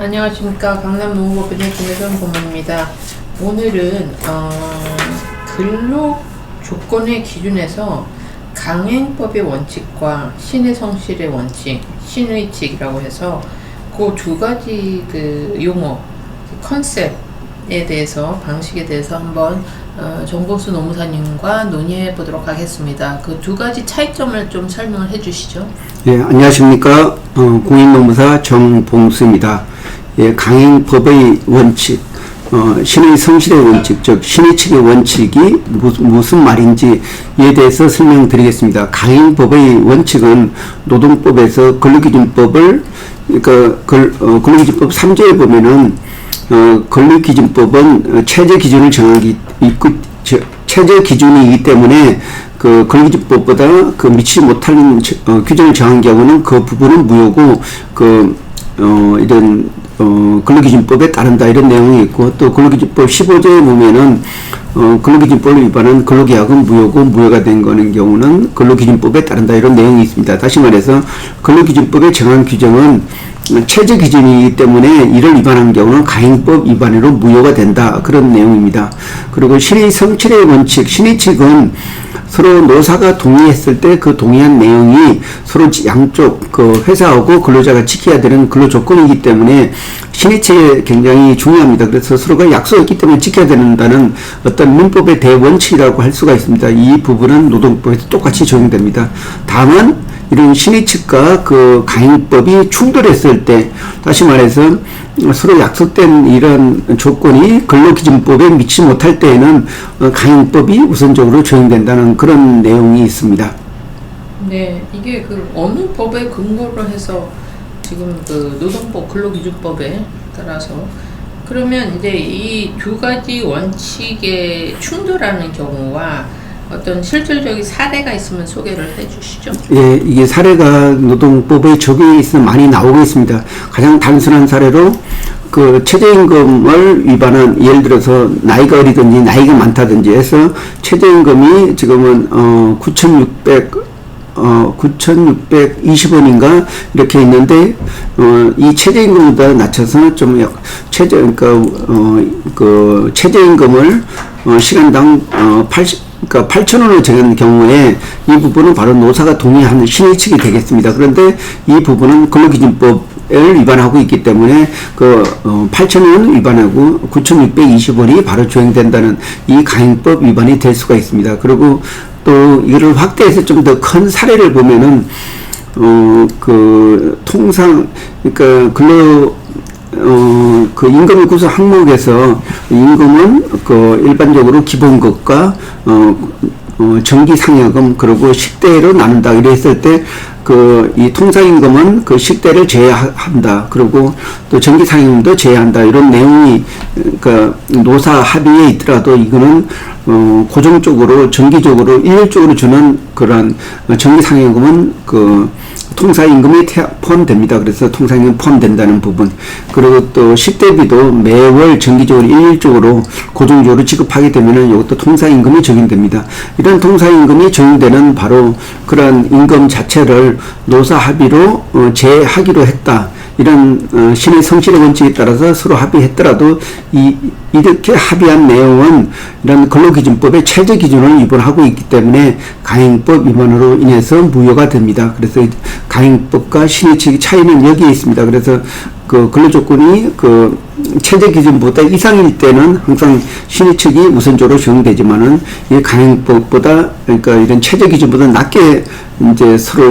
안녕하십니까. 강남노무법인의 김혜선 고문입니다. 오늘은 근로 조건의 기준에서 강행법의 원칙과 신의 성실의 원칙, 신의칙이라고 해서 그 두 가지 용어, 컨셉에 대해서, 방식에 대해서 한번 정보수 노무사님과 논의해 보도록 하겠습니다. 그 두 가지 차이점을 좀 설명을 해 주시죠. 예, 안녕하십니까. 공인노무사 정봉수입니다. 예, 강행법의 원칙, 신의 성실의 원칙, 즉 신의칙의 원칙이 무슨 말인지에 대해서 설명드리겠습니다. 강행법의 원칙은 노동법에서 근로기준법을, 그러니까 근로기준법 3조에 보면은 근로기준법은 체제 기준을 정하기 체제 기준이기 때문에 그 근로기준법보다 미치지 못하는 규정을 정한 경우는 그 부분은 무효고 이런 근로기준법에 따른다 이런 내용이 있고, 또 근로기준법 15조에 보면은 근로기준법을 위반한 근로계약은 무효고 무효가 된 거는 경우는 근로기준법에 따른다 이런 내용이 있습니다. 다시 말해서 근로기준법에 정한 규정은 체제 기준이기 때문에 이를 위반한 경우는 강행법 위반으로 무효가 된다 그런 내용입니다. 그리고 신의 성실의 원칙, 신의칙은 서로 노사가 동의했을 때 그 동의한 내용이 서로 양쪽 회사하고 근로자가 지켜야 되는 근로 조건이기 때문에 신의칙이 굉장히 중요합니다. 그래서 서로가 약속했기 때문에 지켜야 된다는 어떤 민법의 대원칙이라고 할 수가 있습니다. 이 부분은 노동법에서 똑같이 적용됩니다. 다만 이런 신의칙과 강행법이 충돌했을 때, 다시 말해서 서로 약속된 이런 조건이 근로기준법에 미치지 못할 때에는 강행법이 우선적으로 적용된다는 그런 내용이 있습니다. 네, 이게 어느 법에 근거로 해서 지금 노동법 근로기준법에 따라서, 그러면 이제 이 두 가지 원칙에 충돌하는 경우와 어떤 실질적인 사례가 있으면 소개를 해 주시죠. 예, 이게 사례가 노동법에 적용이 있으면 많이 나오고 있습니다. 가장 단순한 사례로 최저임금을 위반한, 예를 들어서 나이가 어리든지 나이가 많다든지 해서 최저임금이 지금은 9,620원인가 이렇게 있는데 이 최저임금보다 낮춰서 좀 최저임금을 시간당 8,000원을 정한 경우에 이 부분은 바로 노사가 동의하는 신의칙이 되겠습니다. 그런데 이 부분은 근로기준법을 위반하고 있기 때문에 8,000원 위반하고 9,620원이 바로 적용된다는 이 강행법 위반이 될 수가 있습니다. 그리고 또 이거를 확대해서 좀 더 큰 사례를 보면은 통상 임금 구성 항목에서 임금은 일반적으로 기본급과 정기상여금 그리고 식대로 나눈다 이랬을 때 이 통상임금은 식대를 제외한다. 그리고 또 정기상여금도 제외한다. 이런 내용이 노사 합의에 있더라도 이거는 고정적으로 정기적으로 일률적으로 주는 그런 정기상여금은 통상임금에 포함됩니다. 그래서 통상임금 포함된다는 부분. 그리고 또 식대비도 매월 정기적으로 일률적으로 고정적으로 지급하게 되면은 이것도 통상임금이 적용됩니다. 이런 통상임금이 적용되는 바로 그런 임금 자체를 노사 합의로 제하기로 했다. 이런 신의 성실의 원칙에 따라서 서로 합의했더라도 이렇게 합의한 내용은 이런 근로기준법의 최저 기준을 위반하고 있기 때문에 강행법 위반으로 인해서 무효가 됩니다. 그래서 강행법과 신의칙의 차이는 여기에 있습니다. 그래서 근로조건이 최저 기준보다 이상일 때는 항상 신의칙이 우선적으로 적용되지만은 이 강행법보다 이런 최저 기준보다 낮게 이제 서로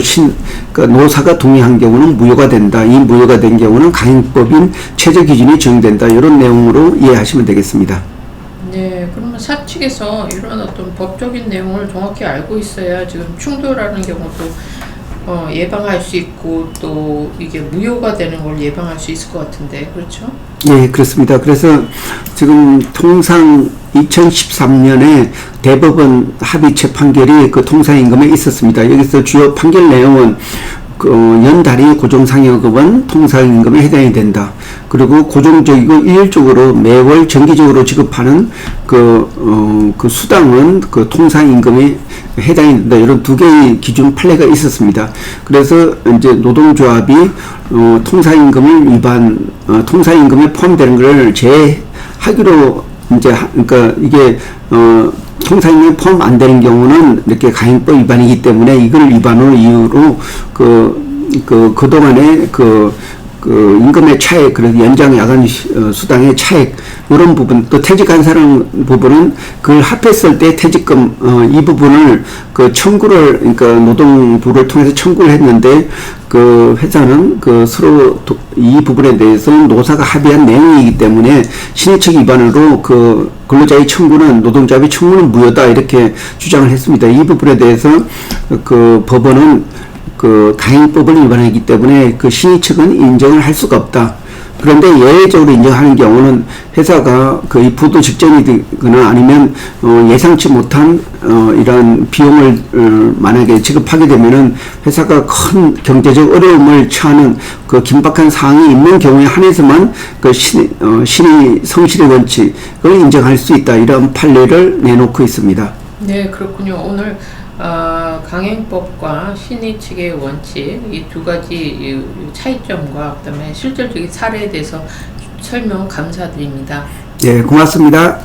노사가 동의한 경우는 무효가 된다. 이 무효가 된 경우는 강행법인 최저 기준이 적용된다. 이런 내용으로 이해하시면 되겠습니다. 네, 그러면 사측에서 이런 어떤 법적인 내용을 정확히 알고 있어야 지금 충돌하는 경우도 예방할 수 있고 또 이게 무효가 되는 걸 예방할 수 있을 것 같은데, 그렇죠? 네, 그렇습니다. 그래서 지금 통상 2013년에 대법원 합의체 판결이 통상임금에 있었습니다. 여기서 주요 판결 내용은 연달이 고정상여금은 통상임금에 해당이 된다. 그리고 고정적이고 일률적으로 매월 정기적으로 지급하는 그 수당은 그 통상임금에 해당이 된다. 이런 두 개의 기준 판례가 있었습니다. 그래서 이제 노동조합이 통상임금에 포함되는 것을 제하기로 이제 그러니까 이게 통상임금에 포함 안 되는 경우는 이렇게 가행법 위반이기 때문에 이걸 위반으로 이유로 그동안에 임금의 차액, 그래서 연장 야간 수당의 차액, 이런 부분, 또 퇴직한 사람 부분은 그걸 합했을 때 퇴직금, 이 부분을 청구를, 그러니까 노동부를 통해서 청구를 했는데, 회사는 서로 이 부분에 대해서는 노사가 합의한 내용이기 때문에 신의책 위반으로 근로자의 청구는 노동자의 청구는 무효다 이렇게 주장을 했습니다. 이 부분에 대해서 법원은 가행법을 위반하기 때문에 신의 측은 인정을 할 수가 없다. 그런데 예외적으로 인정하는 경우는 회사가 이 부도 직전이 되거나 아니면 예상치 못한 이러한 비용을 만약에 지급하게 되면은 회사가 큰 경제적 어려움을 처하는 긴박한 상황이 있는 경우에 한해서만 신의 성실의 원칙을 인정할 수 있다. 이런 판례를 내놓고 있습니다. 네, 그렇군요. 오늘 강행법과 신의 측의 원칙 이 두 가지 차이점과 그다음에 실질적인 사례에 대해서 설명 감사드립니다. 네, 고맙습니다.